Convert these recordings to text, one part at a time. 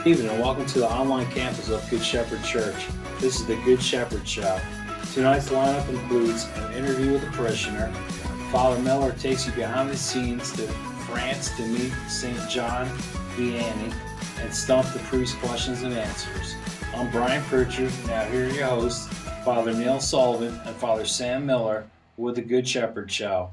Evening and welcome to the online campus of Good Shepherd Church. This is the Good Shepherd Show. Tonight's lineup includes an interview with a parishioner. Father Miller takes you behind the scenes to France to meet St. John Vianney and stump the priest questions and answers. I'm Brian Pritchard. Now here are your hosts, Father Neil Sullivan and Father Sam Miller with the Good Shepherd Show.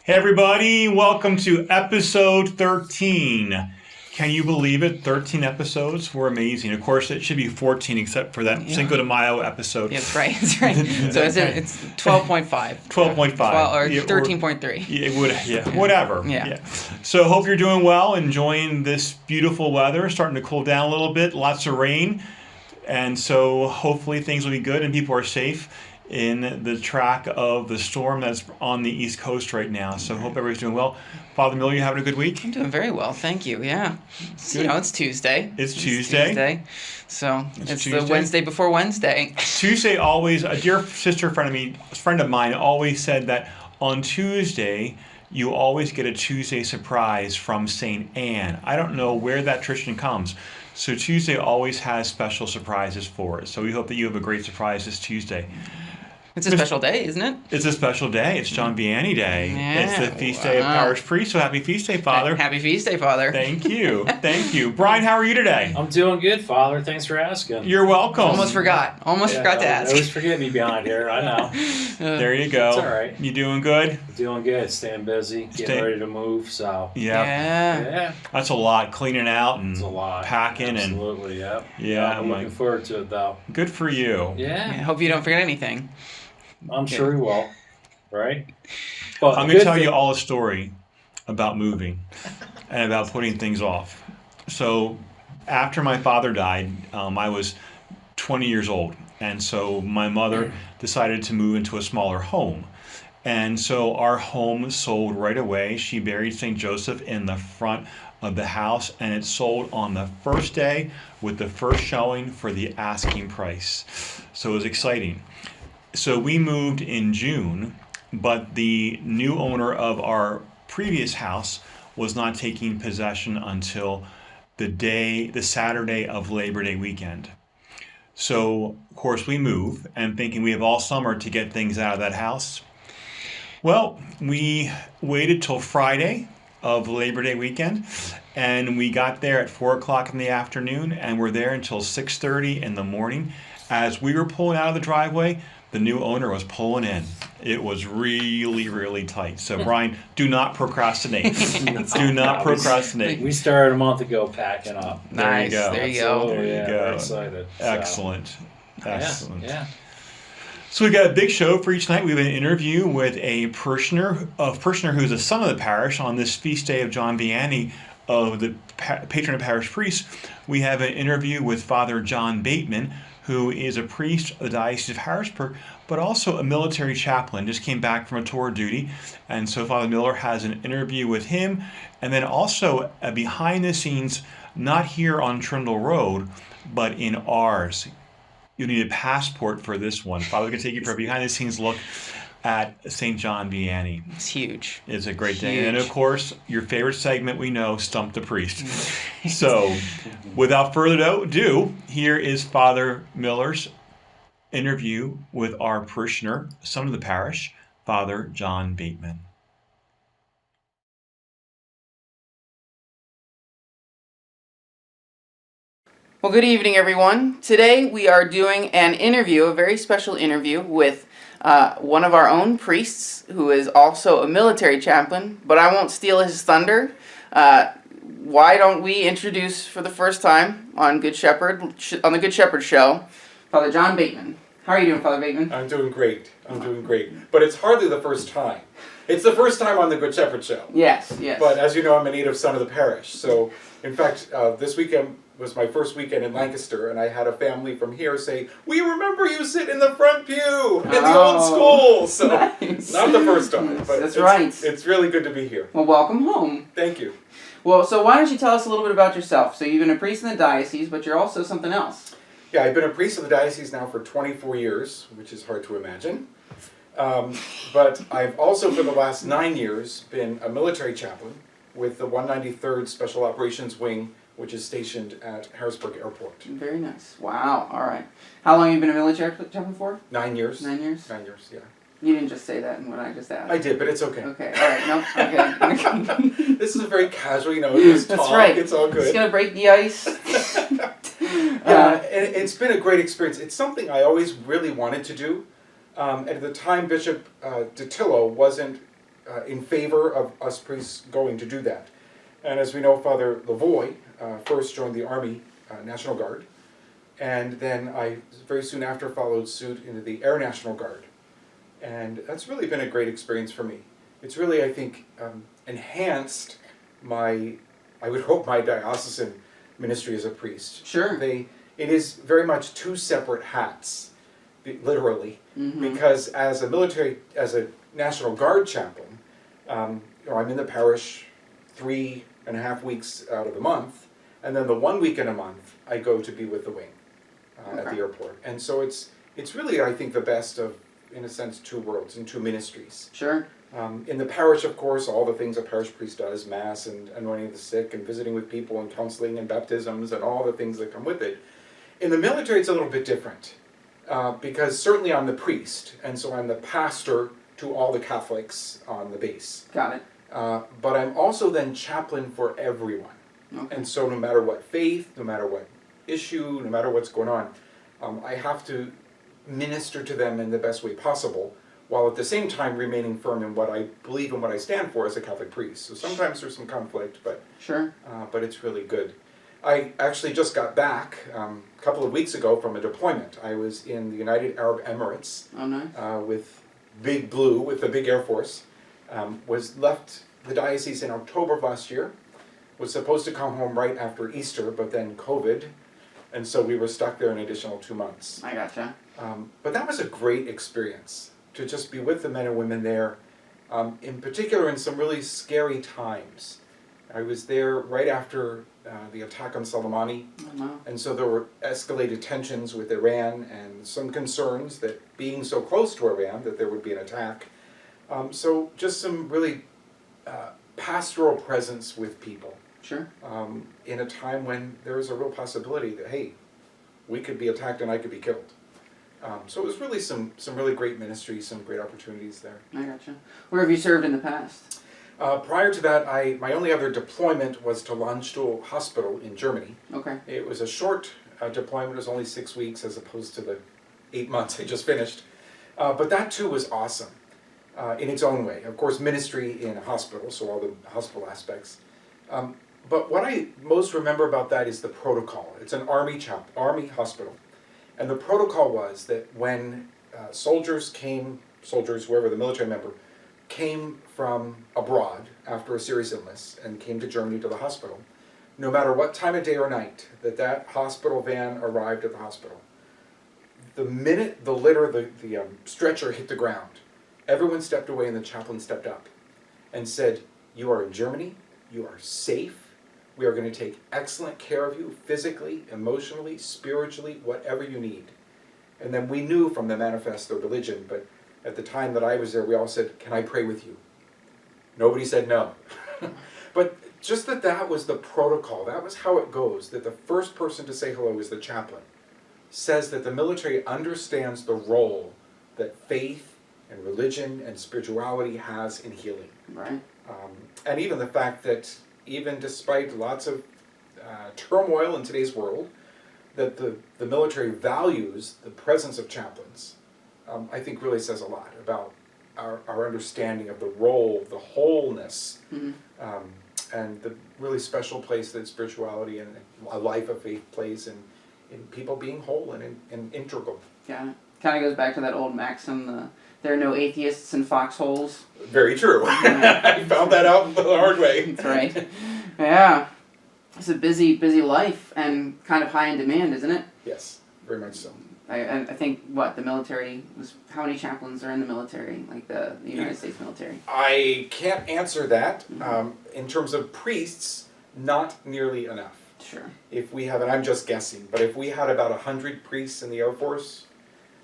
Hey everybody, welcome to episode 13. Can you believe it? 13 episodes. We're amazing. Of course, it should be 14 except for that Cinco de Mayo episode. Yeah, that's right. That's right. So it's 12.5. 12.5. Or 13.3. Whatever. Yeah. So hope you're doing well, enjoying this beautiful weather, starting to cool down a little bit, lots of rain. And so hopefully things will be good and people are safe in the track of the storm that's on the East Coast right now. So hope everybody's doing well. Father Miller, you having a good week? I'm doing very well, thank you. Yeah. Good. It's Tuesday. It's Tuesday. So it's Tuesday. the Wednesday before Wednesday. Tuesday always, a dear sister friend of mine always said that on Tuesday, you always get a Tuesday surprise from St. Anne. I don't know where that tradition comes. So Tuesday always has special surprises for us. So we hope that you have a great surprise this Tuesday. It's a special day, isn't it? It's a special day. It's John Vianney Day. Yeah, it's the feast day of Parish Priest. So happy feast day, Father. Happy feast day, Father. Thank you. Thank you. Brian, how are you today? I'm doing good, Father. Thanks for asking. You're welcome. Almost forgot to ask. I always forget me behind here. I know. There you go. It's all right. You doing good? Doing good. Staying busy. Getting ready to move. So Yeah. That's a lot. Cleaning out and it's a lot. packing. Absolutely. Yep. Yeah. I'm looking forward to it though. Good for you. Yeah. Hope you don't forget anything. I'm sure he will. Right? Well, I'm going to tell you all a story about moving and about putting things off. So after my father died, I was 20 years old. And so my mother decided to move into a smaller home. And so our home sold right away. She buried St. Joseph in the front of the house, and it sold on the first day with the first showing for the asking price. So it was exciting. So we moved in June, but the new owner of our previous house was not taking possession until the Saturday of Labor Day weekend. So, of course, we move and thinking we have all summer to get things out of that house. Well, we waited till Friday of Labor Day weekend, and we got there at 4 o'clock in the afternoon, and we're there until 6:30 in the morning. As we were pulling out of the driveway, the new owner was pulling in. It was really, really tight. So, Brian, do not procrastinate. Do not procrastinate. We started a month ago packing up. Nice. There you go. Absolutely, There you yeah, go. we're excited. Excellent. Excellent. Yeah. So we got a big show for each night. We have an interview with a parishioner who's a son of the parish on this feast day of John Vianney, of the patron of parish priests. We have an interview with Father John Bateman, who is a priest of the Diocese of Harrisburg, but also a military chaplain, just came back from a tour of duty. And so Father Miller has an interview with him, and then also a behind the scenes, not here on Trindle Road, but in ours. You need a passport for this one. Father can take you for a behind the scenes look at St. John Vianney. It's huge. It's a great day. And of course, your favorite segment we know, Stump the Priest. So, without further ado, here is Father Miller's interview with our parishioner, son of the parish, Father John Bateman. Well, good evening, everyone. Today we are doing an interview, a very special interview with one of our own priests who is also a military chaplain, but I won't steal his thunder. Why don't we introduce for the first time on the Good Shepherd Show, Father John Bateman. How are you doing, Father Bateman? I'm doing great. But it's hardly the first time. It's the first time on the Good Shepherd Show. Yes. But as you know, I'm a native son of the parish. So, in fact, this weekend was my first weekend in Lancaster, and I had a family from here say, "We remember you sit in the front pew in the old school." So, nice. Not the first time, but That's right. It's really good to be here. Well, welcome home. Thank you. Well, so why don't you tell us a little bit about yourself? So you've been a priest in the diocese, but you're also something else. Yeah, I've been a priest of the diocese now for 24 years, which is hard to imagine. But I've also, for the last 9 years, been a military chaplain with the 193rd Special Operations Wing, which is stationed at Harrisburg Airport. Very nice. Wow. All right. How long have you been a military chaplain for? 9 years. 9 years? 9 years, yeah. You didn't just say that in what I just asked. I did, but it's okay. Okay. All right. No. Okay. This is a very casual, just That's talk. right. It's all Just good. gonna break the ice. Yeah, and it's been a great experience. It's something I always really wanted to do. At the time, Bishop Datillo wasn't in favor of us priests going to do that. And as we know, Father Lavoie first joined the Army National Guard, and then I very soon after followed suit into the Air National Guard. And that's really been a great experience for me. It's really, I think, enhanced my, I would hope, my diocesan ministry as a priest. Sure. It is very much two separate hats, literally, because as a National Guard chaplain, I'm in the parish 3.5 weeks out of the month, and then the 1 week in a month I go to be with the wing at the airport. And so it's really, I think, the best of, in a sense, two worlds and two ministries. Sure. In the parish, of course, all the things a parish priest does, Mass and anointing the sick and visiting with people and counseling and baptisms and all the things that come with it. In the military, it's a little bit different because certainly I'm the priest, and so I'm the pastor to all the Catholics on the base. Got it. But I'm also then chaplain for everyone. Okay. And so no matter what faith, no matter what issue, no matter what's going on, I have to minister to them in the best way possible, while at the same time remaining firm in what I believe and what I stand for as a Catholic priest. So sometimes there's some conflict, but Sure. but it's really good. I actually just got back a couple of weeks ago from a deployment. I was in the United Arab Emirates Oh, nice. with Big Blue, with the big Air Force. Was left the diocese in October of last year. Was supposed to come home right after Easter, but then COVID, and so we were stuck there an additional 2 months. I gotcha. But that was a great experience to just be with the men and women there, in particular in some really scary times. I was there right after the attack on Soleimani, Oh, wow. and so there were escalated tensions with Iran and some concerns that being so close to Iran that there would be an attack. So just some really pastoral presence with people Sure. in a time when there was a real possibility that, hey, we could be attacked and I could be killed. So it was really some really great ministry, some great opportunities there. I gotcha. Where have you served in the past? Prior to that, my only other deployment was to Landstuhl Hospital in Germany. Okay. It was a short deployment. It was only 6 weeks as opposed to the 8 months I just finished. But that too was awesome in its own way. Of course, ministry in a hospital, so all the hospital aspects. But what I most remember about that is the protocol. It's an army hospital. And the protocol was that when soldiers, whoever the military member, came from abroad after a serious illness and came to Germany to the hospital, no matter what time of day or night that hospital van arrived at the hospital, the minute the stretcher hit the ground, everyone stepped away and the chaplain stepped up and said, "You are in Germany, you are safe, we are going to take excellent care of you physically, emotionally, spiritually, whatever you need." And then we knew from the manifesto of religion, but at the time that I was there, we all said, "Can I pray with you?" Nobody said no. But just that was the protocol. That was how it goes, that the first person to say hello is the chaplain. Says that the military understands the role that faith and religion and spirituality has in healing. Right. And even the fact that even despite lots of turmoil in today's world, that the military values the presence of chaplains, I think really says a lot about our understanding of the role, the wholeness, and the really special place that spirituality and a life of faith plays in people being whole and integral. Got it. Kind of goes back to that old maxim, there are no atheists in foxholes. Very true. I found that out the hard way. That's right. Yeah. It's a busy life and kind of high in demand, isn't it? Yes, very much so. I think, the military, how many chaplains are in the military, like the United States military? I can't answer that. In terms of priests, not nearly enough. Sure. If we have, and I'm just guessing, but if we had about 100 priests in the Air Force,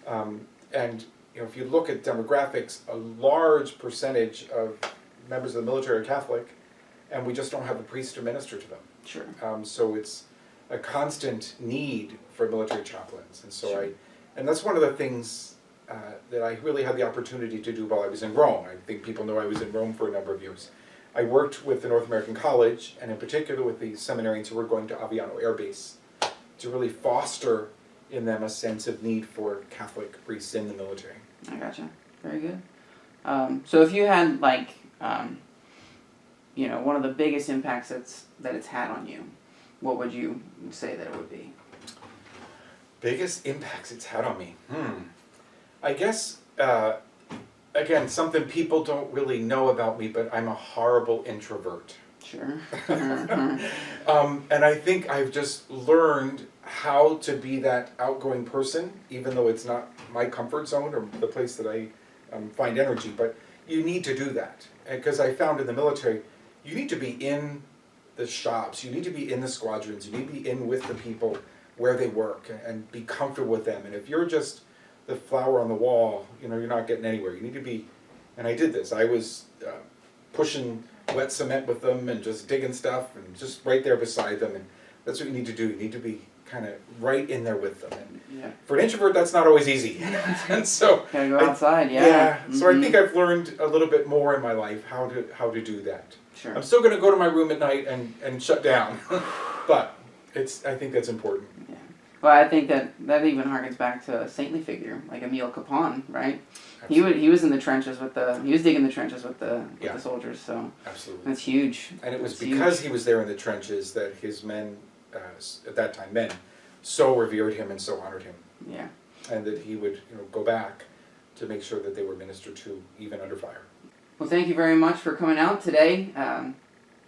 and if you look at demographics, a large percentage of members of the military are Catholic, and we just don't have a priest to minister to them. Sure. So it's a constant need for military chaplains, and so Sure. and that's one of the things that I really had the opportunity to do while I was in Rome. I think people know I was in Rome for a number of years. I worked with the North American College, and in particular with the seminarians who were going to Aviano Air Base, to really foster in them a sense of need for Catholic priests in the military. I gotcha. Very good. So if you had like, one of the biggest impacts that it's had on you, what would you say that it would be? Biggest impacts it's had on me? I guess, again, something people don't really know about me, but I'm a horrible introvert. Sure. And I think I've just learned how to be that outgoing person, even though it's not my comfort zone or the place that I find energy. But you need to do that. Because I found in the military, you need to be in the shops, you need to be in the squadrons, you need to be in with the people where they work and be comfortable with them. And if you're just the flower on the wall, you're not getting anywhere. You need to be, and I did this. I was pushing wet cement with them and just digging stuff and just right there beside them. And that's what you need to do. You need to be kind of right in there with them. And Yeah. for an introvert, that's not always easy. And so Gotta go outside, yeah. So I think I've learned a little bit more in my life how to do that. Sure. I'm still going to go to my room at night and shut down, but I think that's important. Yeah. Well, I think that even harkens back to a saintly figure like Emile Capon, right? He was in the trenches he was digging the trenches with the soldiers, so Absolutely. that's huge. And it was That's because huge. he was there in the trenches that his men, at that time men, so revered him and so honored him, Yeah. and that he would go back to make sure that they were ministered to even under fire. Well, thank you very much for coming out today.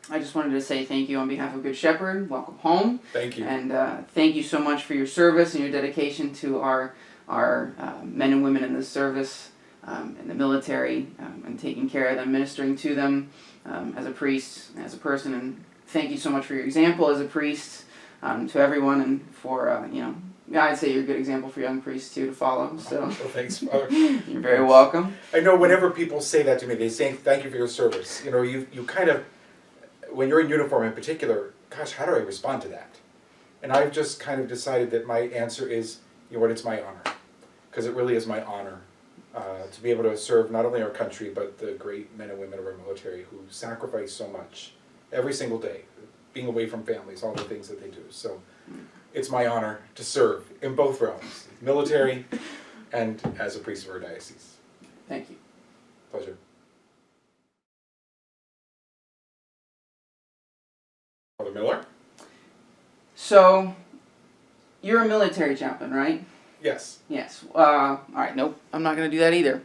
I just wanted to say thank you on behalf of Good Shepherd. Welcome home. Thank you. And thank you so much for your service and your dedication to our men and women in the service, in the military, and taking care of them, ministering to them as a priest, as a person. And thank you so much for your example as a priest to everyone, and for, I'd say you're a good example for young priests too to follow. So Well, thanks, Father. you're very welcome. I know whenever people say that to me, they say thank you for your service. You kind of, when you're in uniform in particular, gosh, how do I respond to that? And I've just kind of decided that my answer is, it's my honor. Because it really is my honor to be able to serve not only our country, but the great men and women of our military who sacrifice so much every single day, being away from families, all the things that they do. So it's my honor to serve in both realms, military and as a priest of our diocese. Thank you. Pleasure. Father Miller? So, you're a military chaplain, right? Yes. Yes. All right. Nope. I'm not going to do that either.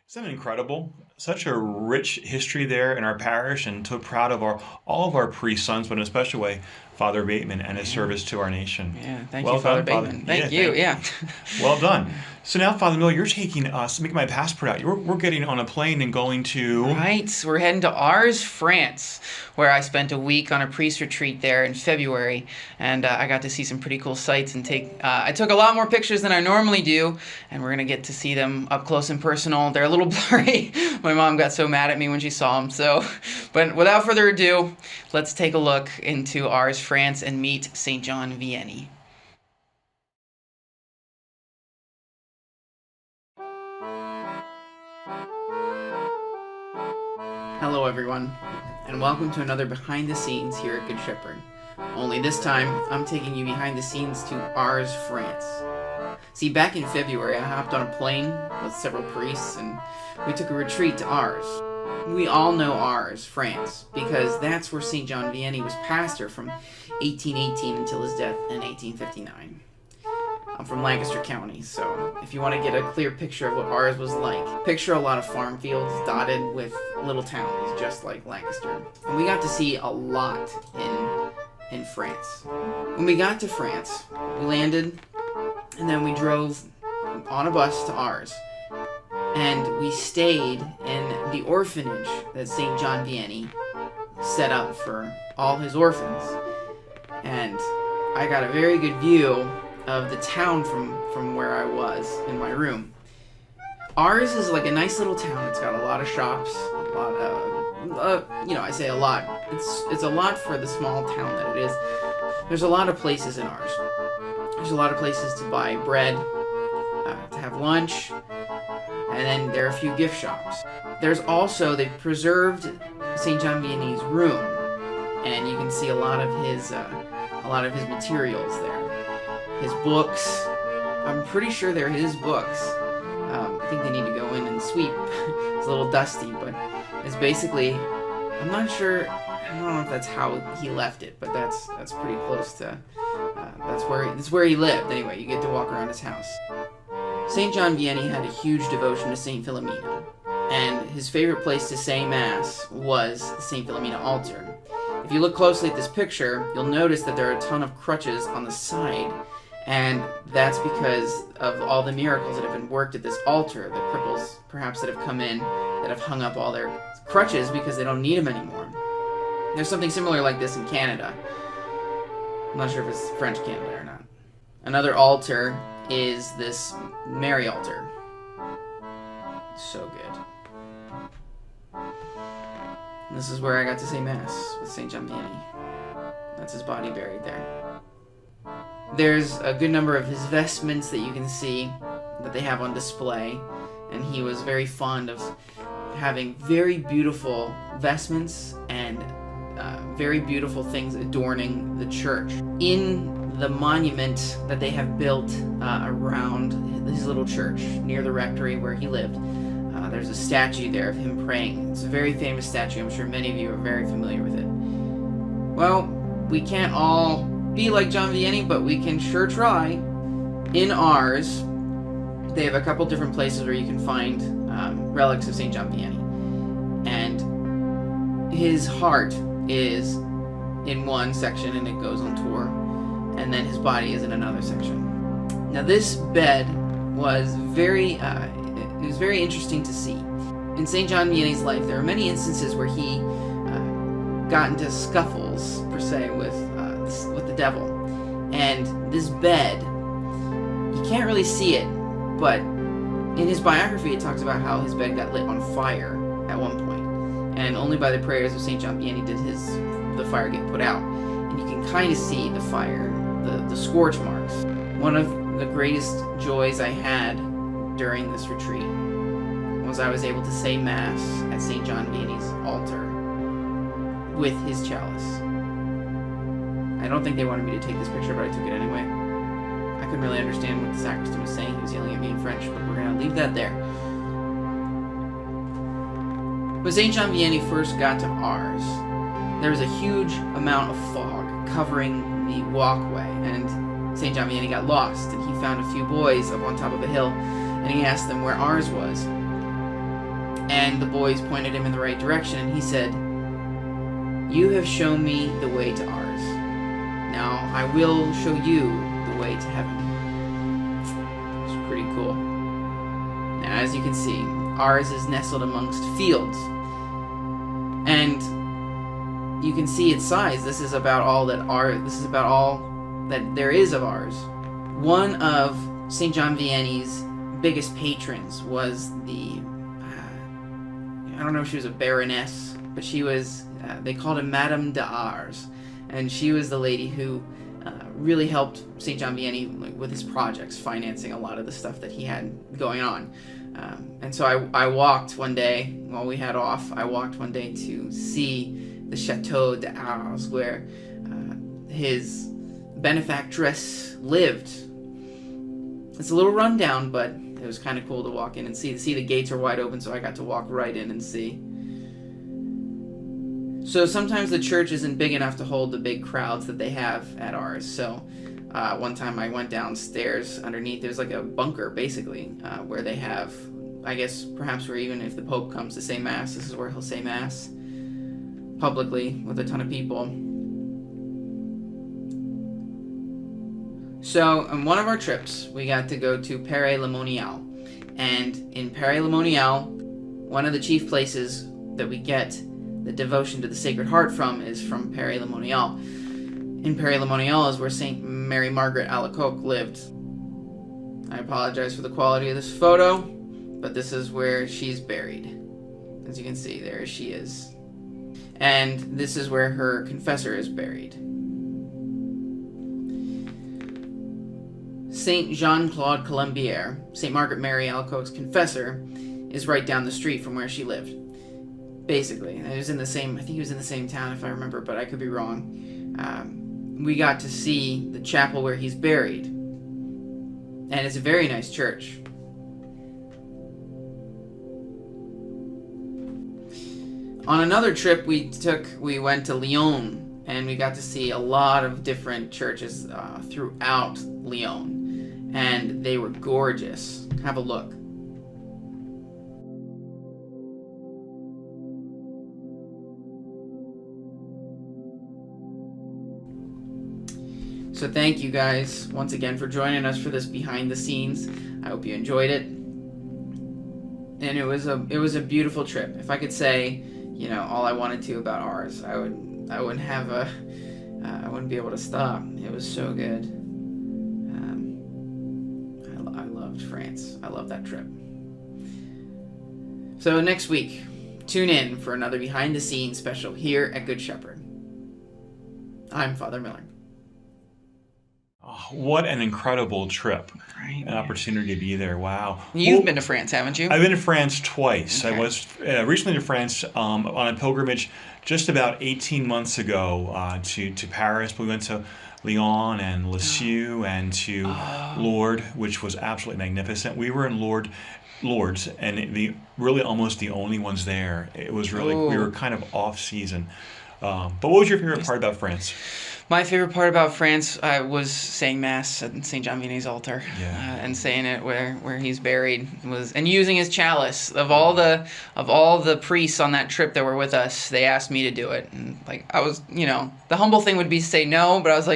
Isn't that incredible? Such a rich history there in our parish, and so proud of all of our priest sons, but in a special way, Father Bateman and his service to our nation. Yeah. Thank Well you, Father done, Bateman. Father. Thank Yeah, you. thank Yeah. Well done. So now, Father Miller, you're taking us, making my passport out. We're getting on a plane and going to... Right. We're heading to Ars, France, where I spent a week on a priest retreat there in February, and I got to see some pretty cool sights and I took a lot more pictures than I normally do, and we're going to get to see them up close and personal. They're a little blurry. My mom got so mad at me when she saw them. But without further ado, let's take a look into Ars, France, and meet St. John Vianney. Hello everyone, and welcome to another Behind the Scenes here at Good Shepherd. Only this time, I'm taking you behind the scenes to Ars, France. See, back in February, I hopped on a plane with several priests, and we took a retreat to Ars. We all know Ars, France, because that's where St. John Vianney was pastor from 1818 until his death in 1859. I'm from Lancaster County, so if you want to get a clear picture of what Ars was like, picture a lot of farm fields dotted with little towns just like Lancaster. And we got to see a lot in France. When we got to France, we landed, and then we drove on a bus to Ars. And we stayed in the orphanage that St. John Vianney set up for all his orphans. And I got a very good view of the town from where I was in my room. Ars is like a nice little town. It's got a lot of shops, a lot of I say a lot. It's a lot for the small town that it is. There's a lot of places in Ars. There's a lot of places to buy bread, to have lunch, and then there are a few gift shops. There's also, they've preserved St. John Vianney's room, and you can see a lot of his materials there. His books. I'm pretty sure they're his books. I think they need to go in and sweep. It's a little dusty, but it's basically, I'm not sure, I don't know if that's how he left it, but that's pretty close to, that's where he lived. Anyway, you get to walk around his house. St. John Vianney had a huge devotion to St. Philomena, and his favorite place to say Mass was the St. Philomena altar. If you look closely at this picture, you'll notice that there are a ton of crutches on the side, and that's because of all the miracles that have been worked at this altar. The cripples, perhaps, that have come in, that have hung up all their crutches because they don't need them anymore. There's something similar like this in Canada. I'm not sure if it's French Canada or not. Another altar is this Mary altar. So good. And this is where I got to say Mass with St. John Vianney. That's his body buried there. There's a good number of his vestments that you can see that they have on display, and he was very fond of having very beautiful vestments and very beautiful things adorning the church. In the monument that they have built around his little church near the rectory where he lived, there's a statue there of him praying. It's a very famous statue. I'm sure many of you are very familiar with it. Well, we can't all be like John Vianney, but we can sure try. In Ars, they have a couple different places where you can find relics of St. John Vianney. And his heart is in one section and it goes on tour, and then his body is in another section. Now this bed was very interesting to see. In St. John Vianney's life, there are many instances where he got into scuffles, per se, with the devil. And this bed, you can't really see it, but in his biography it talks about how his bed got lit on fire at one point, and only by the prayers of St. John Vianney did the fire get put out. And you can kind of see the fire, the scorch marks. One of the greatest joys I had during this retreat was I was able to say Mass at St. John Vianney's altar with his chalice. I don't think they wanted me to take this picture, but I took it anyway. I couldn't really understand what the sacristan was saying. He was yelling at me in French, but we're going to leave that there. When St. John Vianney first got to Ars, there was a huge amount of fog covering the walkway, and St. John Vianney got lost, and he found a few boys up on top of a hill, and he asked them where Ars was. And the boys pointed him in the right direction, and he said, "You have shown me the way to Ars. Now I will show you the way to heaven." It's pretty cool. Now, as you can see, Ars is nestled amongst fields, and you can see its size. This is about all that there is of Ars. One of St. John Vianney's biggest patrons was I don't know if she was a baroness, but she was, they called her Madame de Ars, and she was the lady who really helped St. John Vianney with his projects, financing a lot of the stuff that he had going on. And so I walked one day, while we had off, I walked one day to see the Chateau de Ars, where his benefactress lived. It's a little rundown, but it was kind of cool to walk in and see. The gates are wide open, so I got to walk right in and see. So sometimes the church isn't big enough to hold the big crowds that they have at Ars. So one time I went downstairs underneath. There's like a bunker, basically, where they have, I guess, perhaps where even if the Pope comes to say Mass, this is where he'll say Mass publicly with a ton of people. So on one of our trips, we got to go to Paray-le-Monial. And in Paray-le-Monial, one of the chief places that we get the devotion to the Sacred Heart from is from Paray-le-Monial. In Paray-le-Monial is where St. Mary Margaret Alacoque lived. I apologize for the quality of this photo, but this is where she's buried. As you can see, there she is. and this is where her confessor is buried. Saint Jean-Claude Colombier, Saint Margaret Mary Alacoque's confessor, is right down the street from where she lived. Basically, it was in the same. I think he was in the same town, if I remember, but I could be wrong. We got to see the chapel where he's buried, and it's a very nice church. On another trip we went to Lyon, and we got to see a lot of different churches throughout Lyon, and they were gorgeous. Have a look. So thank you guys once again for joining us for this behind the scenes. I hope you enjoyed it. And it was a beautiful trip. If I could say, all I wanted to about ours, I wouldn't be able to stop. It was so good. I loved France. I loved that trip. So next week, tune in for another behind the scenes special here at Good Shepherd. I'm Father Miller. Oh, what an incredible trip. Right. An opportunity to be there. Wow. You've been to France, haven't you? I've been to France twice. Okay. I was recently to France on a pilgrimage just about 18 months ago to Paris. We went to Lyon and Lisieux and to Lourdes, which was absolutely magnificent. We were in Lourdes, and really almost the only ones there. It was really, we were kind of off season. But what was your favorite part about France? My favorite part about France was saying Mass at St. John Vianney's altar, and saying it where he's buried and using his chalice. Of all the priests on that trip that were with us, they asked me to do it, and I was, the humble thing would be to say no, but I was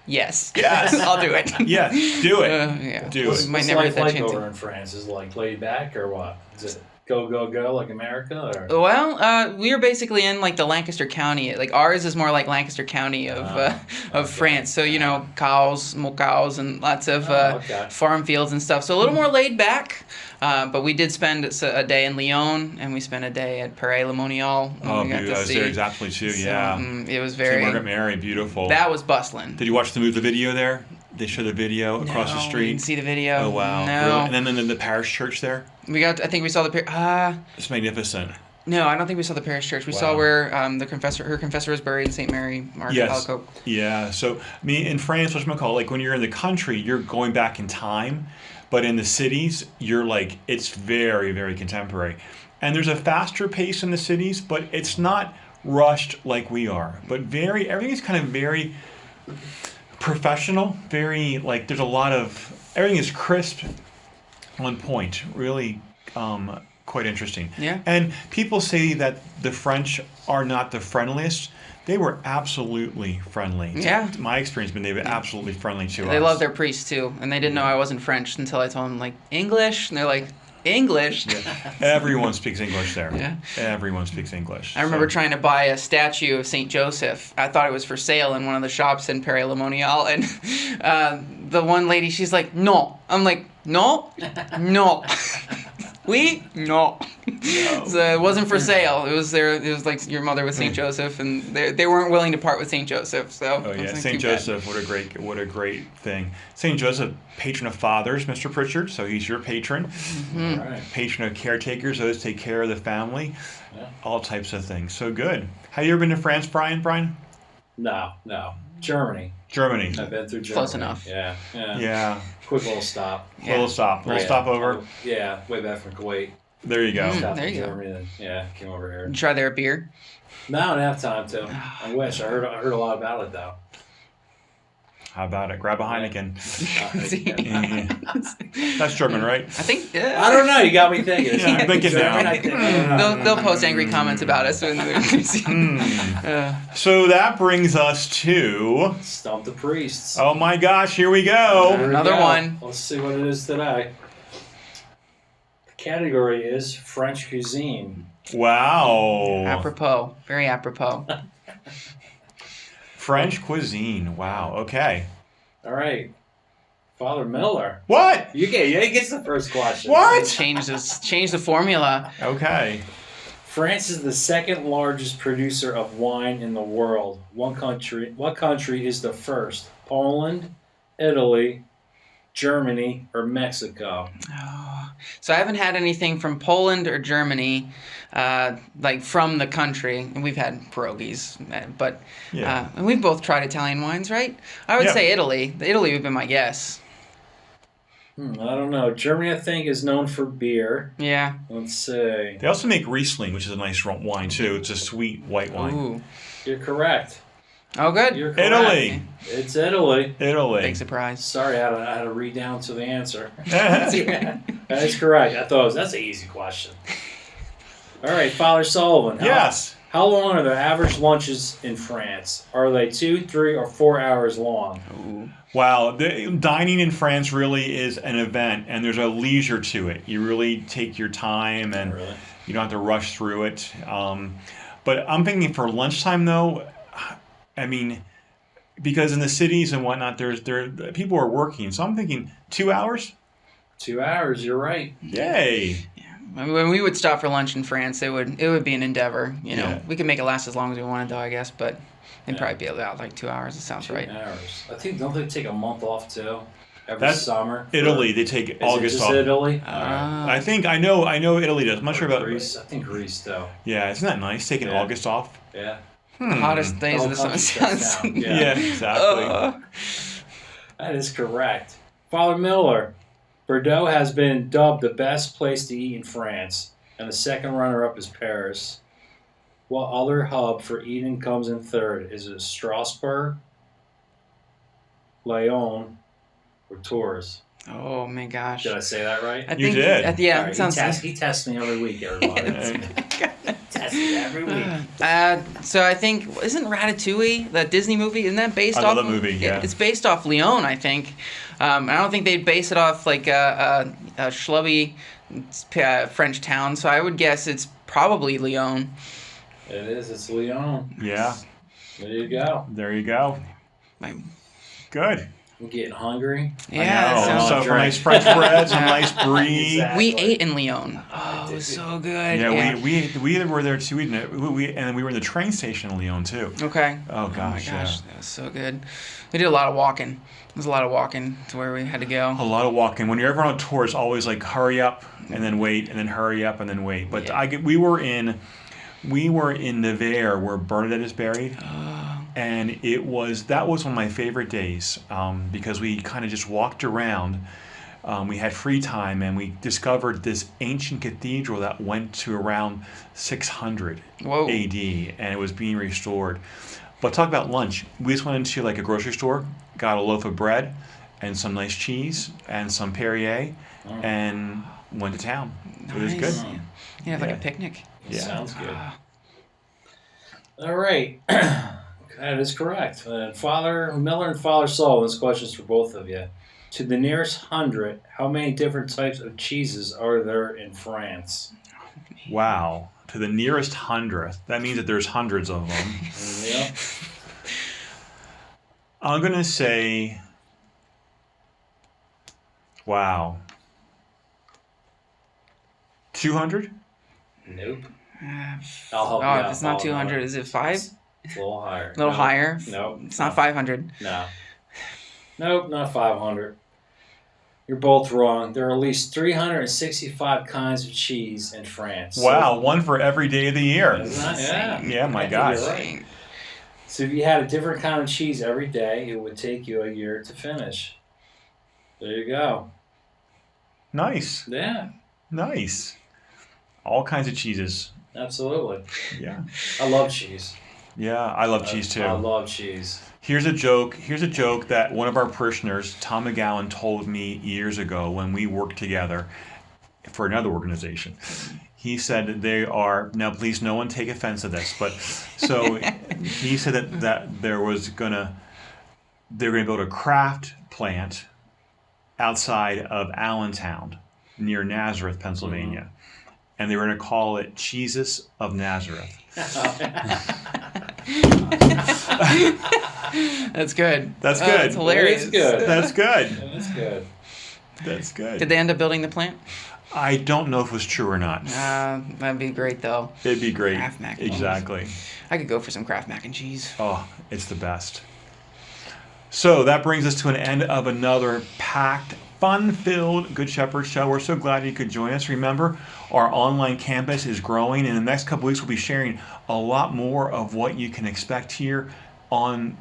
yes, I'll do it. Yes, do it. Do What's it. Might never life get that like chance. over in France? Is it like laid back or what? Is it go like America or? Well, we were basically in the Lancaster County. Ours is more like Lancaster County of France. So cows, cows, and lots of farm fields and stuff. So a little more laid back. But we did spend a day in Lyon, and we spent a day at Paray-le-Monial. Oh, I was there exactly too. Yeah. It was St. Margaret Mary, beautiful. That was bustling. Did you watch the video there? They showed the video across the street. I didn't see the video. Oh wow! No. Really? And then the parish church there. I think we saw the It's magnificent. No, I don't think we saw the parish church. We saw where her confessor was buried, St. Mary Margaret Alacoque. Yeah. So in France, whatchamacallit, when you're in the country, you're going back in time, but in the cities, you're it's very, very contemporary, and there's a faster pace in the cities, but it's not rushed like we are. But everything is kind of very professional, very there's a lot of everything is crisp, on point, really quite interesting. Yeah. And people say that the French are not the friendliest. They were absolutely friendly. Yeah. My experience been they were absolutely friendly to us. They love their priests too, and they didn't know I wasn't French until I told them English, and they're like, English? Yeah. Everyone speaks English there. Yeah. Everyone speaks English. I remember trying to buy a statue of St. Joseph. I thought it was for sale in one of the shops in Paray-le-Monial, and the one lady, she's like, no. I'm like, no? No. Oui? No. So it wasn't for sale. It was like your mother with St. Joseph, and they weren't willing to part with St. Joseph. So oh yeah, St. Joseph, what a great thing. St. Joseph, patron of fathers, Mr. Pritchard. So he's your patron. Mm-hmm. All right. Patron of caretakers, those take care of the family. Yeah. All types of things. So good. Have you ever been to France, Brian? No. Germany. Germany. I've been through Germany. Close enough. Yeah. Quick little stop. Little stop over. Yeah, way back from Kuwait. There you go. Stopped there in you go. Germany, then came over here. Try their beer. No, I don't have time to. I wish. I heard a lot about it though. How about it? Grab a Heineken. See? That's German, right? I think. I don't know. You got me thinking. Yeah, I'm thinking now. They'll post angry comments about us. So that brings us to Stump the priests. oh my gosh, here we go. There we Another go. one. Let's see what it is today. The category is French cuisine. Wow. Apropos. Very apropos. French cuisine. Wow. Okay. All right, Father Miller. What? You gets the first question. What? Change the formula. Okay. France is the second largest producer of wine in the world. What country is the first? Poland, Italy, Germany, or Mexico? Oh. So I haven't had anything from Poland or Germany, like from the country. And we've had pierogies, but Yeah. and we've both tried Italian wines, right? I would Yeah. say Italy. Italy would be my guess. I don't know. Germany, I think, is known for beer. Yeah. Let's see. They also make Riesling, which is a nice wine too. It's a sweet white wine. Ooh. You're correct. Oh, good. You're correct. Italy. It's Italy. Italy. Big surprise. Sorry, I had to read down to the answer. That is correct. I thought that's an easy question. All right, Father Sullivan. Yes. How long are the average lunches in France? Are they 2, 3, or 4 hours long? Ooh. Wow, dining in France really is an event, and there's a leisure to it. You really take your time, and Really? you don't have to rush through it. But I'm thinking for lunchtime, though, I mean, because in the cities and whatnot, there people are working, so I'm thinking 2 hours. 2 hours. You're right. Yay! I mean, when we would stop for lunch in France, it would be an endeavor. You know, Yeah. we could make it last as long as we wanted, though, I guess. But it'd Yeah. probably be about like 2 hours. It sounds 2 right. hours. I think, don't they take a month off too? Every That's summer? Italy, they take Is August it just off. Italy? I know Italy does. I'm not sure about Greece. I think Greece, though. Yeah, isn't that nice taking Yeah. August off? Yeah. The hottest days of the summer. Sounds. Yeah, exactly. That is correct. Father Miller, Bordeaux has been dubbed the best place to eat in France, and the second runner-up is Paris. What other hub for eating comes in third? Is it Strasbourg, Lyon, or Tours? Oh my gosh. Did I say that right? I You think, did. Yeah, Sorry, it sounds. he tests me every week, everybody. Tests me every week. So I think isn't Ratatouille that Disney movie? Isn't that based I off? love that movie, yeah. It's based off Lyon, I think. I don't think they'd base it off like a schlubby French town. So I would guess it's probably Lyon. It is. It's Lyon. Yeah, There you go. there you go. My- Good. I'm getting hungry. Yeah, I that know. sounds. So for Right. nice French bread, some Yeah. nice brie. Exactly. We ate in Lyon. Oh, it was so good. Yeah, we were there too. And then we were in the train station in Lyon too. Okay. Oh Oh my gosh, gosh, that was so good. We did a lot of walking. It was a lot of walking to where we had to go. A lot of walking. When you're ever on a tour, it's always like hurry up and then wait and then hurry up and then wait. But Yeah. we were in Nevers where Bernadette is buried. And that was one of my favorite days because we kind of just walked around. We had free time and we discovered this ancient cathedral that went to around 600 Whoa. AD and it was being restored. But talk about lunch. We just went into like a grocery store, got a loaf of bread and some nice cheese and some Perrier and went to town. It was Nice. good. Yeah, like Yeah. a picnic. Yeah. Sounds good. Ah. All right. That is correct. Father Miller and Father Sullivan, this question is for both of you. To the nearest 100, how many different types of cheeses are there in France? Wow. To the nearest 100th. That means that there's hundreds of them. Yeah. I'm going to say, wow. 200? Nope. Uh, I'll help you oh, out. if it's not Father 200, Miller. is it 5? It's a little higher. A little No. higher? No. It's not 500. No. Nope, not 500. You're both wrong. There are at least 365 kinds of cheese in France. Wow, one for every day of the year. Isn't that- yeah. Yeah, my I think gosh. you're right. So if you had a different kind of cheese every day, it would take you a year to finish. There you go. Nice. Yeah, Nice. All kinds of cheeses. absolutely. Yeah. I love cheese. Yeah, I love cheese too. I love cheese. Here's a joke that one of our parishioners, Tom McGowan, told me years ago when we worked together for another organization. He said that they are, now please no one take offense to this, but so he said that they were gonna build a craft plant outside of Allentown near Nazareth, Pennsylvania. And they were gonna call it Cheeses of Nazareth. That's good. That's Oh, good. That's hilarious. That is good. That's good. That's good. That's good. Did they end up building the plant? I don't know if it was true or not. That'd be great though. It'd be great. Kraft mac and cheese. Exactly. I could go for some Kraft mac and cheese. Oh, it's the best. So that brings us to an end of another packed, fun-filled Good Shepherd show. We're so glad you could join us. Remember, our online campus is growing. In the next couple weeks, we'll be sharing a lot more of what you can expect here on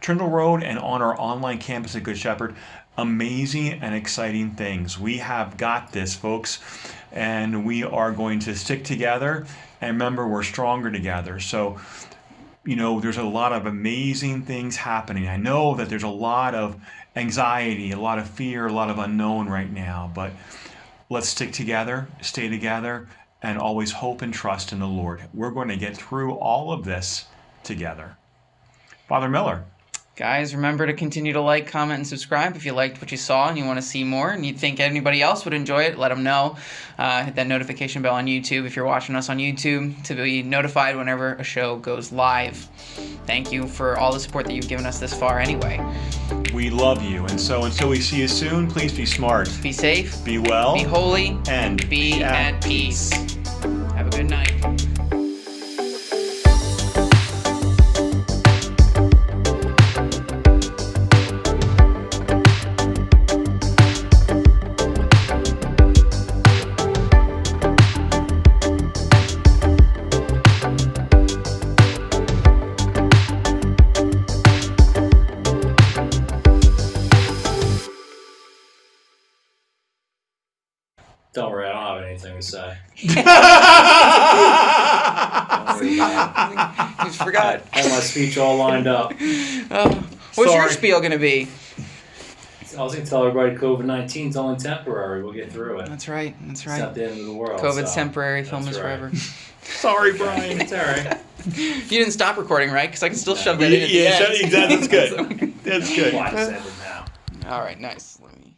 Trindle Road and on our online campus at Good Shepherd. Amazing and exciting things. We have got this, folks, and we are going to stick together. And remember, we're stronger together. So, there's a lot of amazing things happening. I know that there's a lot of anxiety, a lot of fear, a lot of unknown right now, but let's stick together, stay together, and always hope and trust in the Lord. We're going to get through all of this together. Father Miller. Guys, remember to continue to like, comment, and subscribe if you liked what you saw and you want to see more and you think anybody else would enjoy it. Let them know. Hit that notification bell on YouTube if you're watching us on YouTube to be notified whenever a show goes live. Thank you for all the support that you've given us this far anyway. We love you. And so until we see you soon, please be smart. Be safe. Be well. Be holy. And be at peace. Have a good night. Don't worry, I don't have anything to say. You just forgot. I had my speech all lined up. What's your Sorry. spiel going to be? I was going to tell everybody COVID-19 is only temporary. We'll get through it. That's right. That's It's right. not the end of the world. COVID's so temporary. Film that's is right. forever. Sorry, Brian. It's all right. You didn't stop recording, right? Because I can still shove that in at the Yeah, end. exactly. That's good. That's good. Why just end it now? All right. Nice. Let me.